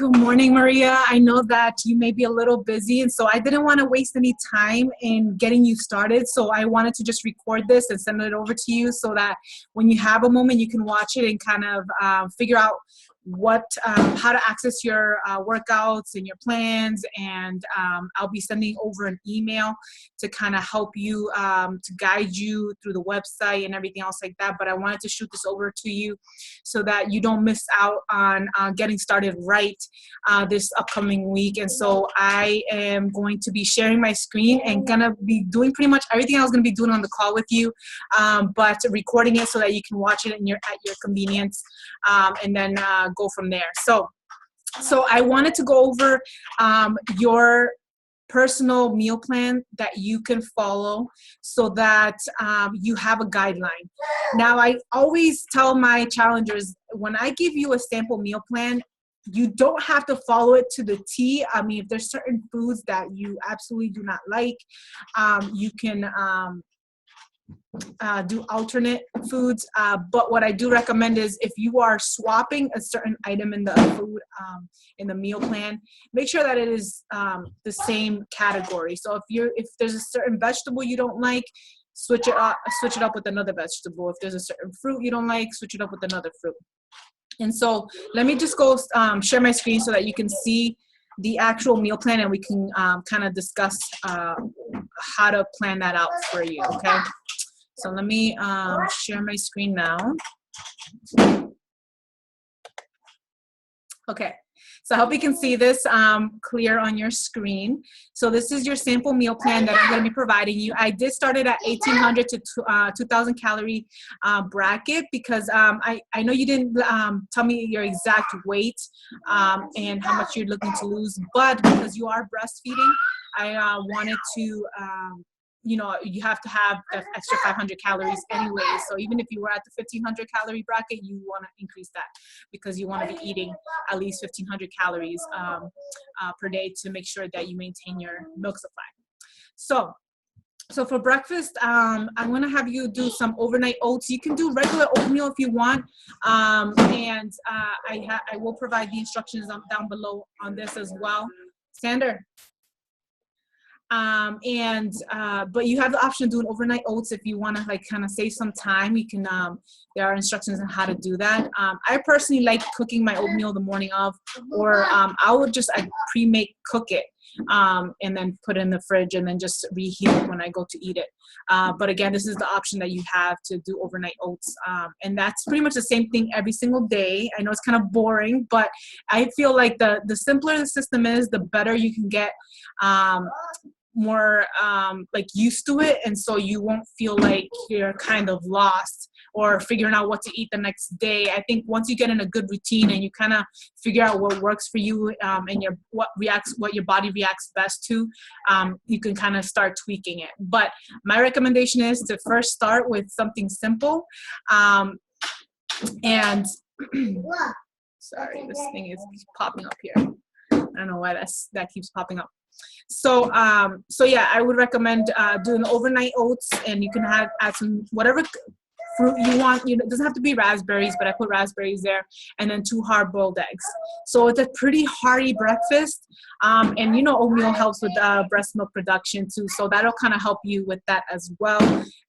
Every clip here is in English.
Good morning, Maria. I know that you may be a little busy, and so I didn't want to waste any time in getting you started. So I wanted to just record this and send it over to you so that when you have a moment, you can watch it and kind of figure out how to access your workouts and your plans. And I'll be sending over an email to kind of help you, to guide you through the website and everything else like that. But I wanted to shoot this over to you so that you don't miss out on getting started right this upcoming week. And so I am going to be sharing my screen and gonna be doing pretty much everything I was gonna be doing on the call with you, but recording it so that you can watch it at your convenience, and then go from there. So I wanted to go over your personal meal plan that you can follow so that you have a guideline. Now, I always tell my challengers, when I give you a sample meal plan, you don't have to follow it to the T. I mean, if there's certain foods that you absolutely do not like, you can do alternate foods. But what I do recommend is if you are swapping a certain item in the food, in the meal plan, make sure that it is the same category. So if there's a certain vegetable you don't like, switch it up with another vegetable. If there's a certain fruit you don't like, switch it up with another fruit. And so let me just go share my screen so that you can see the actual meal plan, and we can kind of discuss how to plan that out for you, okay? So let me share my screen now. Okay, so I hope you can see this clear on your screen. So this is your sample meal plan that I'm going to be providing you. I did start it at 1,800 to 2,000 calorie bracket because I know you didn't tell me your exact weight and how much you're looking to lose, but because you are breastfeeding, I wanted to you know, you have to have the extra 500 calories anyway. So even if you were at the 1,500 calorie bracket, you want to increase that because you want to be eating at least 1,500 calories per day to make sure that you maintain your milk supply. So for breakfast, I'm going to have you do some overnight oats. You can do regular oatmeal if you want. And I will provide the instructions down below on this as well. Sander. But you have the option of doing overnight oats if you want to like kind of save some time. You can there are instructions on how to do that. I personally like cooking my oatmeal the morning of, or I would just pre-make cook it and then put it in the fridge and then just reheat it when I go to eat it. But again, this is the option that you have to do overnight oats, and that's pretty much the same thing every single day. I know it's kind of boring, but I feel like the simpler the system is, the better you can get more like used to it, and so you won't feel like you're kind of lost or figuring out what to eat the next day. I think once you get in a good routine and you kind of figure out what works for you and what your body reacts best to, you can kind of start tweaking it. But my recommendation is to first start with something simple, and sorry, this thing is popping up here. I don't know why that keeps popping up. So yeah, I would recommend doing overnight oats, and you can add some whatever fruit you want. You know, it doesn't have to be raspberries, but I put raspberries there, and then 2 hard-boiled eggs. So it's a pretty hearty breakfast, and you know oatmeal helps with breast milk production too, so that'll kind of help you with that as well.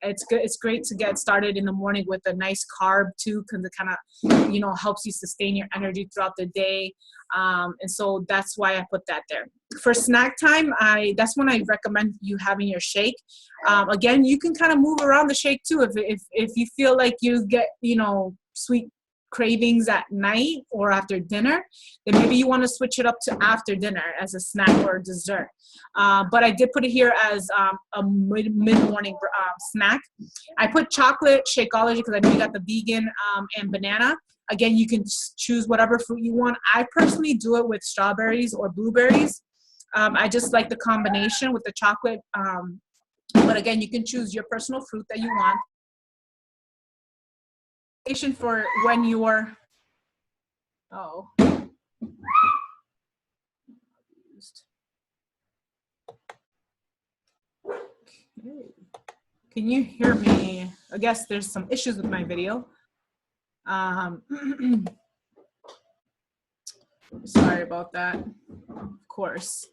It's good. It's great to get started in the morning with a nice carb too, because it kind of helps you sustain your energy throughout the day. And so that's why I put that there. For snack time, that's when I recommend you having your shake. Again, you can kind of move around the shake too. If you feel like you get sweet cravings at night or after dinner, then maybe you want to switch it up to after dinner as a snack or a dessert. But I did put it here as a mid-morning snack. I put chocolate Shakeology because I know you got the vegan and banana. Again, you can choose whatever fruit you want. I personally do it with strawberries or blueberries. I just like the combination with the chocolate. But again, you can choose your personal fruit that you want. For when you're, okay. Can you hear me? I guess there's some issues with my video. Sorry about that. Of course.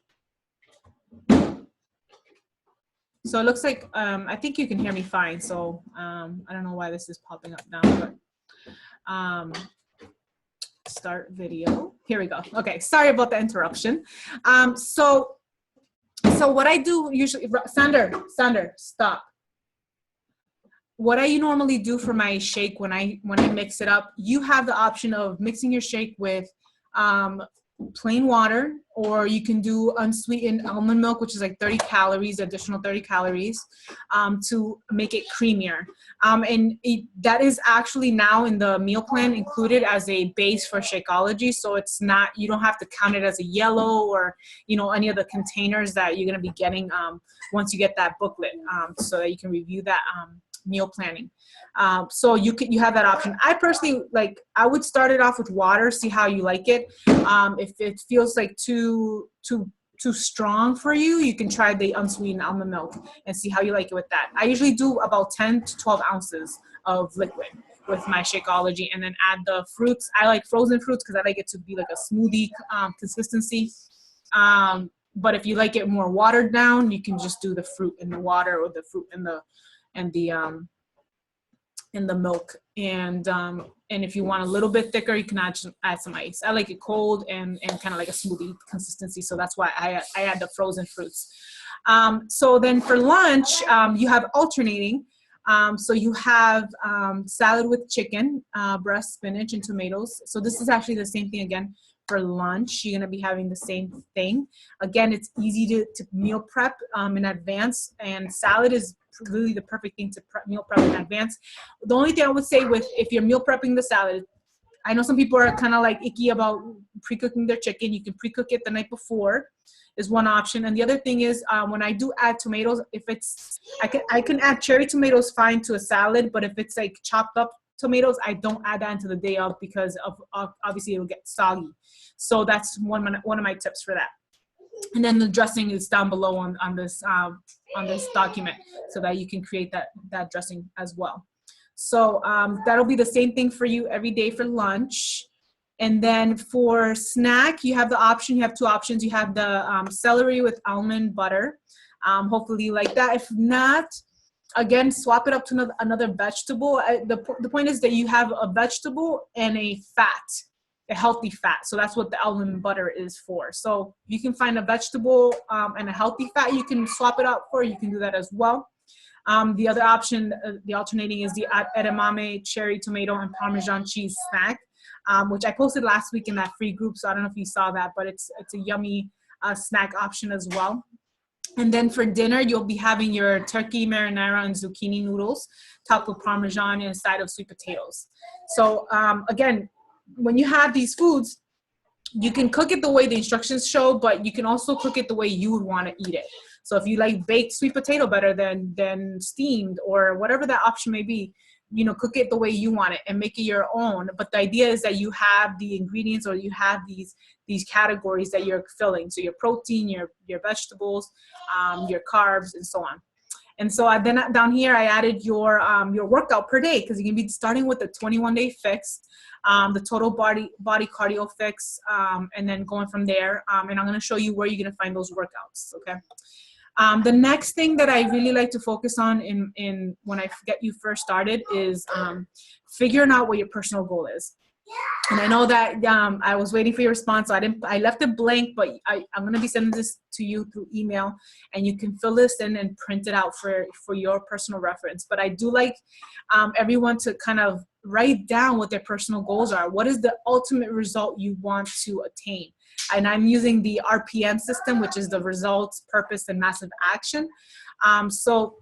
So it looks like, I think you can hear me fine. So I don't know why this is popping up now, but start video. Here we go. Okay, sorry about the interruption. So what I do usually, Sander, stop. What I normally do for my shake when I mix it up, you have the option of mixing your shake with plain water, or you can do unsweetened almond milk, which is like 30 calories, additional 30 calories, to make it creamier. And that is actually now in the meal plan included as a base for Shakeology. So it's not, you don't have to count it as a yellow or, you know, any of the containers that you're going to be getting once you get that booklet, so that you can review that meal planning. So you have that option. I personally, like, I would start it off with water, see how you like it. If it feels like too strong for you, you can try the unsweetened almond milk and see how you like it with that. I usually do about 10 to 12 ounces of liquid with my Shakeology, and then add the fruits. I like frozen fruits because I like it to be like a smoothie consistency. But if you like it more watered down, you can just do the fruit in the water, or the fruit in the milk. And if you want a little bit thicker, you can add some ice. I like it cold and kind of like a smoothie consistency. So that's why I add the frozen fruits. So then for lunch, you have alternating. So you have salad with chicken, breast, spinach, and tomatoes. So this is actually the same thing again. For lunch, you're going to be having the same thing. Again, it's easy to meal prep in advance, and salad is really the perfect thing to meal prep in advance. The only thing I would say with, if you're meal prepping the salad, I know some people are kind of like icky about pre-cooking their chicken. You can pre-cook it the night before is one option. And the other thing is when I do add tomatoes, if it's, I can add cherry tomatoes fine to a salad, but if it's like chopped up tomatoes, I don't add that into the day of, because of obviously it'll get soggy. So that's one of my tips for that. And then the dressing is down below on this document, so that you can create that dressing as well. So that'll be the same thing for you every day for lunch. And then for snack, you have the option. You have two options. You have the celery with almond butter. Hopefully you like that. If not, again, swap it up to another vegetable. The point is that you have a vegetable and a healthy fat. So that's what the almond butter is for. So you can find a vegetable and a healthy fat you can swap it out for. You can do that as well. The other option, the alternating, is the edamame cherry tomato and Parmesan cheese snack, which I posted last week in that free group. So I don't know if you saw that, but it's a yummy snack option as well. And then for dinner, you'll be having your turkey marinara and zucchini noodles topped with Parmesan and a side of sweet potatoes. So again, when you have these foods, you can cook it the way the instructions show, but you can also cook it the way you would want to eat it. So if you like baked sweet potato better than steamed, or whatever that option may be, you know, cook it the way you want it and make it your own. But the idea is that you have the ingredients, or you have these categories that you're filling. So your protein, your vegetables, your carbs, and so on. And so then down here, I added your workout per day, because you can be starting with the 21-day fix, the total body cardio fix, and then going from there. And I'm going to show you where you're going to find those workouts. Okay. The next thing that I really like to focus on in when I get you first started is figuring out what your personal goal is. And I know that I was waiting for your response, so I left it blank, but I'm going to be sending this to you through email, and you can fill this in and print it out for your personal reference. But I do like everyone to kind of write down what their personal goals are. What is the ultimate result you want to attain? And I'm using the RPM system, which is the results, purpose, and massive action. So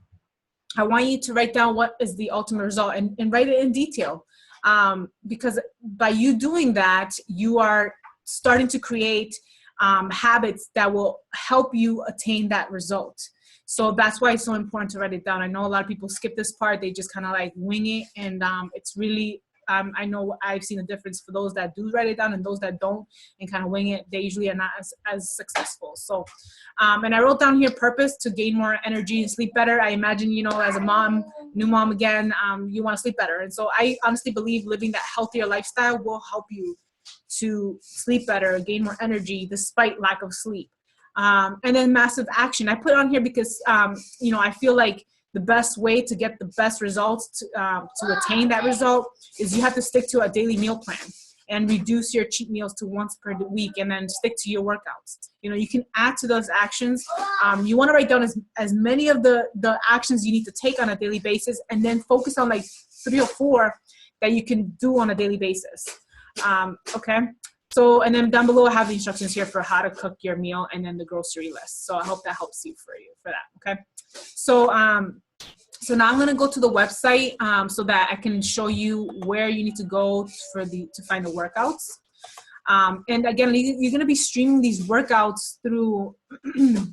I want you to write down what is the ultimate result, and write it in detail. Because by you doing that, you are starting to create habits that will help you attain that result. So that's why it's so important to write it down. I know a lot of people skip this part. They just kind of like wing it. And it's really, I know I've seen a difference for those that do write it down and those that don't and kind of wing it. They usually are not as successful. So, and I wrote down here purpose: to gain more energy and sleep better. I imagine, you know, as a mom, new mom again, you want to sleep better. And so I honestly believe living that healthier lifestyle will help you to sleep better, gain more energy despite lack of sleep. And then massive action. I put on here because, you know, I feel like the best way to get the best results to attain that result is you have to stick to a daily meal plan and reduce your cheat meals to once per week, and then stick to your workouts. You know, you can add to those actions. You want to write down as many of the actions you need to take on a daily basis, and then focus on like 3 or 4 that you can do on a daily basis. Okay. So, and then down below I have the instructions here for how to cook your meal, and then the grocery list. So I hope that helps you for that. Okay. So, so now I'm going to go to the website so that I can show you where you need to go to find the workouts. And again, you're going to be streaming these workouts through, you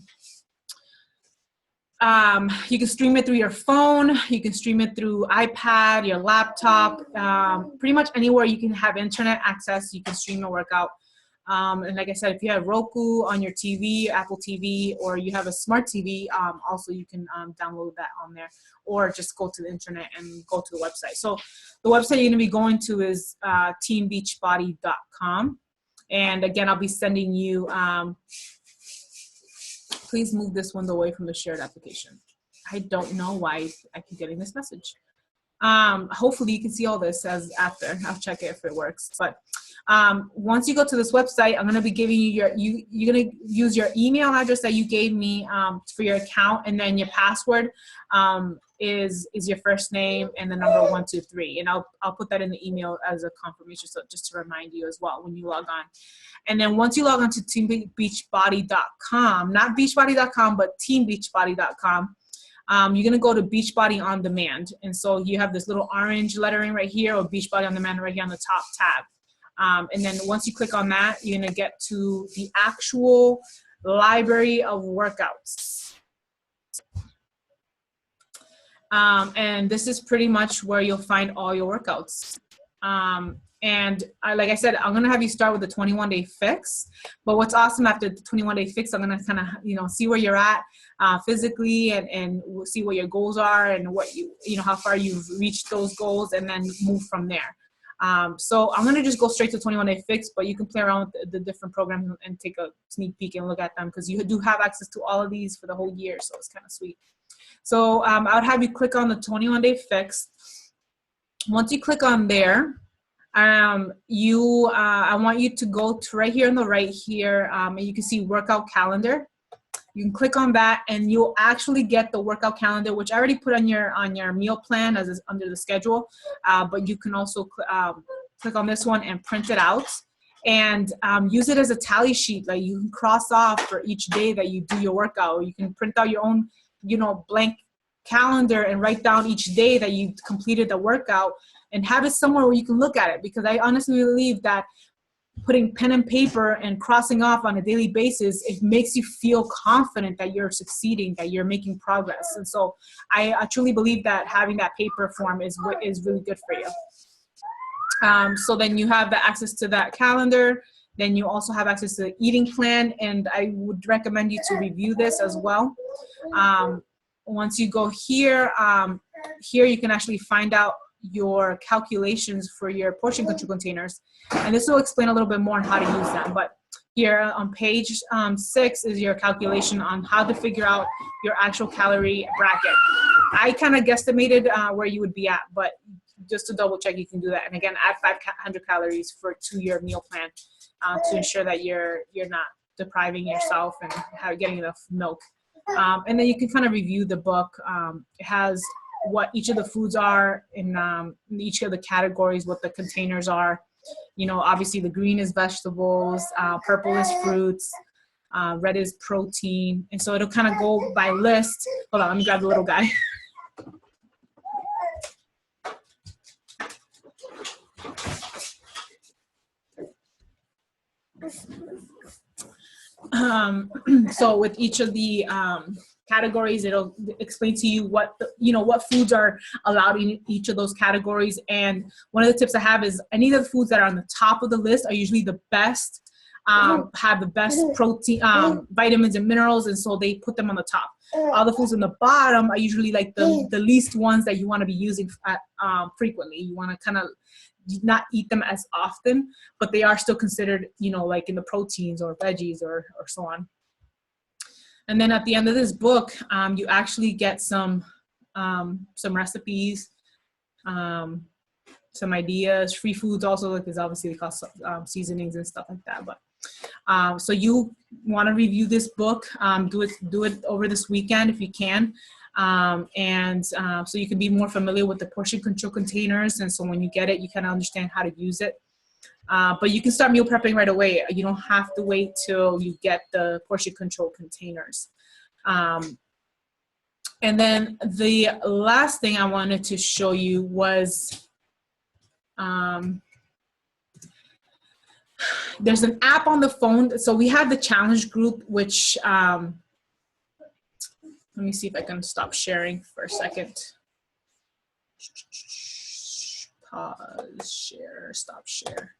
can stream it through your phone, you can stream it through iPad, your laptop, pretty much anywhere you can have internet access, you can stream a workout. And like I said, if you have Roku on your TV, Apple TV, or you have a smart TV, also you can download that on there, or just go to the internet and go to the website. So the website you're going to be going to is teambeachbody.com. And again, I'll be sending you, please move this window away from the shared application. I don't know why I keep getting this message. Hopefully you can see all this as after. I'll check it if it works. But once you go to this website, I'm going to be giving you you're going to use your email address that you gave me for your account, and then your password is your first name and the number 123. And I'll put that in the email as a confirmation, so just to remind you as well when you log on. And then once you log on to teambeachbody.com, not beachbody.com, but teambeachbody.com, you're going to go to Beachbody On Demand. And so you have this little orange lettering right here, or Beachbody On Demand right here on the top tab. And then once you click on that, you're going to get to the actual library of workouts. And this is pretty much where you'll find all your workouts. And like I said, I'm going to have you start with the 21-day fix. But what's awesome after the 21-day fix, I'm going to kind of, you know, see where you're at physically, and we'll see what your goals are and what you know, how far you've reached those goals, and then move from there. So I'm going to just go straight to 21-day fix, but you can play around with the different programs and take a sneak peek and look at them, because you do have access to all of these for the whole year. So it's kind of sweet. So I would have you click on the 21-day fix. Once you click on there, I want you to go to right here on the right here, and you can see workout calendar. You can click on that, and you'll actually get the workout calendar, which I already put on your meal plan as is under the schedule. But you can also click on this one and print it out, and use it as a tally sheet. Like, you can cross off for each day that you do your workout. Or you can print out your own, you know, blank calendar and write down each day that you completed the workout, and have it somewhere where you can look at it. Because I honestly believe that putting pen and paper and crossing off on a daily basis, it makes you feel confident that you're succeeding, that you're making progress. And so I truly believe that having that paper form is really good for you. So then you have the access to that calendar. Then you also have access to the eating plan, and I would recommend you to review this as well. Once you go here, here you can actually find out your calculations for your portion control containers, and this will explain a little bit more on how to use them. But here on page 6 is your calculation on how to figure out your actual calorie bracket. I kind of guesstimated where you would be at, but just to double check, you can do that. And again, add 500 calories to your meal plan to ensure that you're not depriving yourself and getting enough milk. And then you can kind of review the book. It has what each of the foods are in each of the categories, what the containers are. You know, obviously the green is vegetables, purple is fruits, red is protein. And so it'll kind of go by list. Hold on, let me grab the little guy. So with each of the categories, it'll explain to you what foods are allowed in each of those categories. And one of the tips I have is any of the foods that are on the top of the list are usually the best, have the best protein, vitamins and minerals, and so they put them on the top. All the foods on the bottom are usually like the least ones that you want to be using frequently. You want to kind of not eat them as often, but they are still considered, you know, like in the proteins or veggies or so on. And then at the end of this book, you actually get some recipes, some ideas, free foods also, because obviously they cost seasonings and stuff like that. But so you want to review this book, do it over this weekend if you can. So you can be more familiar with the portion control containers. And so when you get it, you kind of understand how to use it. But you can start meal prepping right away. You don't have to wait till you get the portion control containers. And then the last thing I wanted to show you was, there's an app on the phone. So we have the challenge group, which, let me see if I can stop sharing for a second. Pause, share, stop share.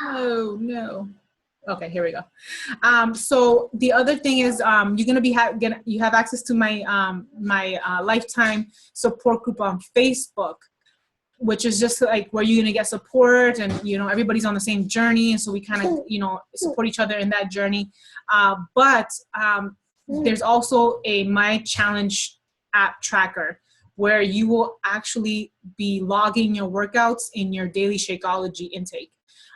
Oh no. Okay, here we go. So the other thing is, you're gonna be you have access to my lifetime support group on Facebook, which is just like where you're gonna get support, and you know, everybody's on the same journey, and so we kind of, you know, support each other in that journey. But there's also a My Challenge app tracker, where you will actually be logging your workouts in your daily Shakeology intake.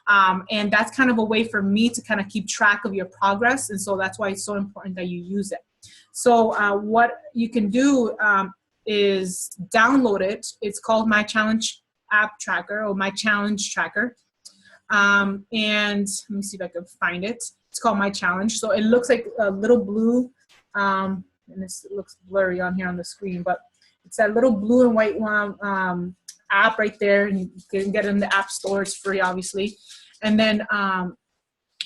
And that's kind of a way for me to kind of keep track of your progress. And so that's why it's so important that you use it. So what you can do is download it. It's called My Challenge App Tracker, or My Challenge Tracker. And let me see if I can find it. It's called My Challenge. So it looks like a little blue, and this looks blurry on here on the screen, but it's that little blue and white app right there, and you can get it in the app store. It's free, obviously. And then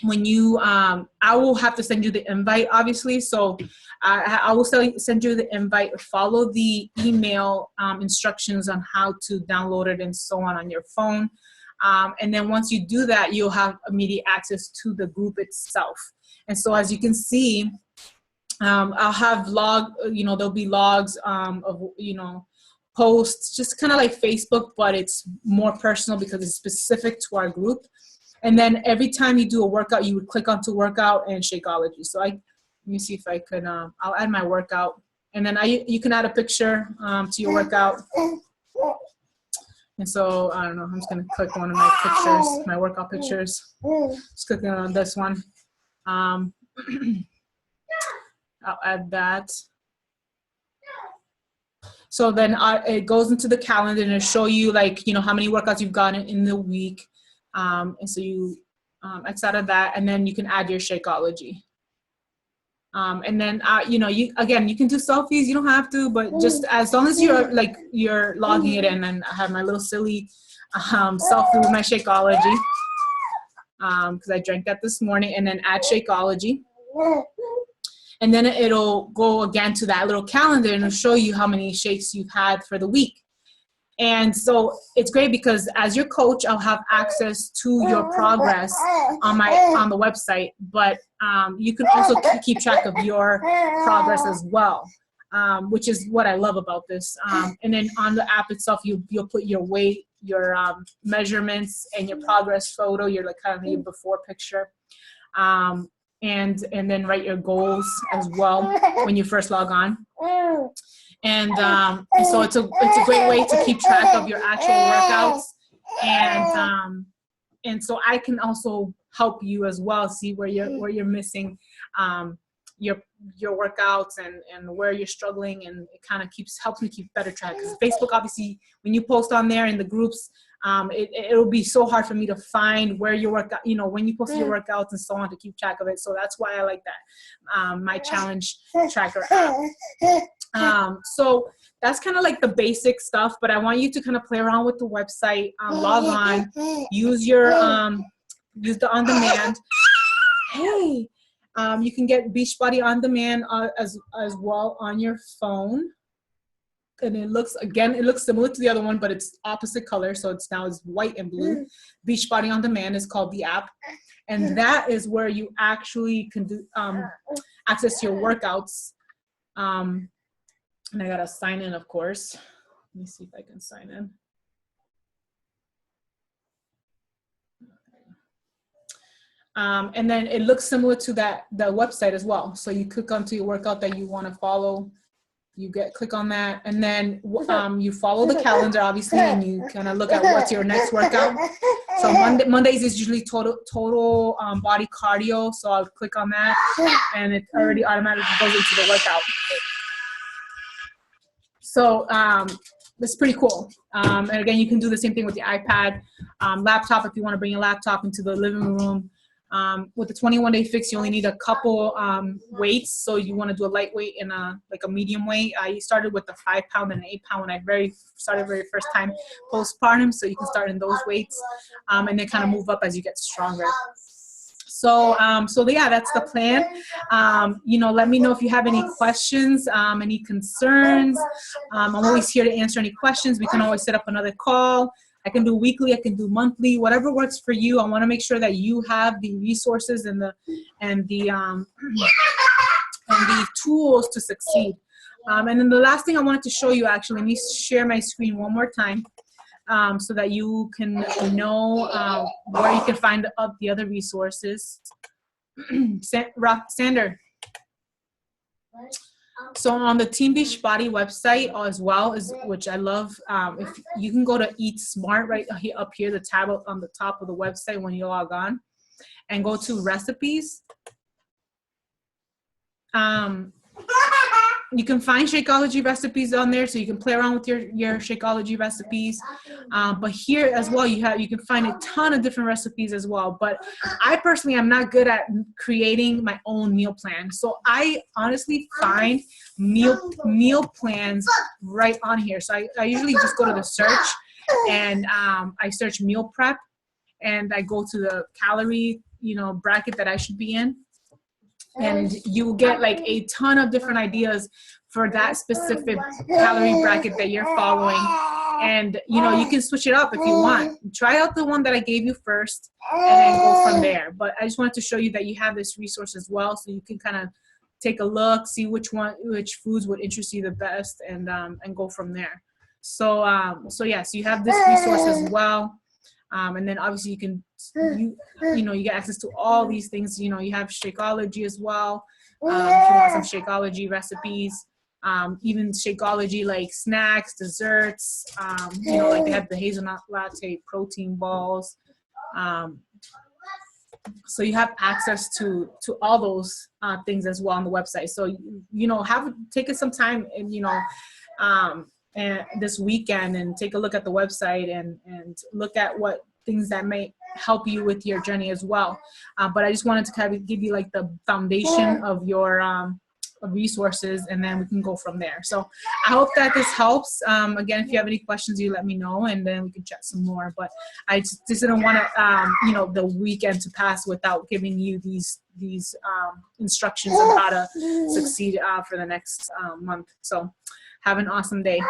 when you, I will have to send you the invite, obviously. So I will send you the invite. Follow the email instructions on how to download it and so on your phone. And then once you do that, you'll have immediate access to the group itself. And so as you can see, I'll have there'll be logs of, posts, just kind of like Facebook, but it's more personal because it's specific to our group. And then every time you do a workout, you would click onto workout and Shakeology. So let me see if I could, I'll add my workout. And then you can add a picture to your workout. And so, I don't know, I'm just gonna click one of my pictures, my workout pictures. Just clicking on this one. I'll add that. So then it goes into the calendar and it'll show you, like, how many workouts you've gotten in the week. And so you X out of that, and then you can add your Shakeology. And then, you can do selfies. You don't have to, but just as long as you're logging it in. And I have my little silly selfie with my Shakeology because I drank that this morning, and then add Shakeology. And then it'll go again to that little calendar and it'll show you how many shakes you've had for the week. And so it's great because as your coach, I'll have access to your progress on the website, but you can also keep track of your progress as well, which is what I love about this. And then on the app itself, you'll put your weight, your measurements, and your progress photo, your kind of your before picture. And then write your goals as well when you first log on. And so it's a great way to keep track of your actual workouts. And so I can also help you as well, see where you're missing your workouts and where you're struggling, and it kind of helps me keep better track. Because Facebook, obviously, when you post on there in the groups, it'll be so hard for me to find where your workout, when you post your workouts and so on, to keep track of it. So that's why I like that, My Challenge Tracker app. So that's kind of like the basic stuff, but I want you to kind of play around with the website, log on, use the on-demand. Hey, you can get Beachbody on demand as well on your phone. And it looks similar to the other one, but it's opposite color. So it's white and blue. Beachbody on Demand is called the app. And that is where you actually can do access your workouts. And I gotta sign in, of course. Let me see if I can sign in. And then it looks similar to the website as well. So you click onto your workout that you want to follow. You click on that, and then you follow the calendar, obviously, and you kind of look at what's your next workout. So Mondays is usually total body cardio. So I'll click on that, and it already automatically goes into the workout. So it's pretty cool. And again, you can do the same thing with the iPad, laptop, if you want to bring your laptop into the living room. With the 21-day fix, you only need a couple weights. So you want to do a lightweight and like a medium weight. I started with the 5-pound and 8-pound when I started very first time postpartum. So you can start in those weights and then kind of move up as you get stronger. So, yeah, that's the plan. You know, let me know if you have any questions, any concerns. I'm always here to answer any questions. We can always set up another call. I can do weekly, I can do monthly, whatever works for you. I want to make sure that you have the resources and the tools to succeed. And then the last thing I wanted to show you, actually, let me share my screen one more time so that you can know where you can find the other resources. Sander. So on the Team Beachbody website as well, which I love, if you can go to Eat Smart right up here, the tab on the top of the website when you log on, and go to recipes. You can find Shakeology recipes on there, so you can play around with your Shakeology recipes. But here as well, you can find a ton of different recipes as well. But I personally am not good at creating my own meal plan. So I honestly find meal plans right on here. So I usually just go to the search and I search meal prep, and I go to the calorie, bracket that I should be in. And you get like a ton of different ideas for that specific calorie bracket that you're following. And, you can switch it up if you want. Try out the one that I gave you first and then go from there. But I just wanted to show you that you have this resource as well, so you can kind of take a look, see which foods would interest you the best, and go from there. So yeah, so you have this resource as well. And then obviously you get access to all these things. You have Shakeology as well. If you want some Shakeology recipes, even Shakeology like snacks, desserts, like they have the hazelnut latte protein balls. So you have access to all those things as well on the website. So, take some time and, and this weekend and take a look at the website and look at what things that may help you with your journey as well. But I just wanted to kind of give you like the foundation of your resources, and then we can go from there. So I hope that this helps. Again, if you have any questions, you let me know, and then we can chat some more. But I just didn't want to, the weekend to pass without giving you these instructions on how to succeed for the next month. So have an awesome day.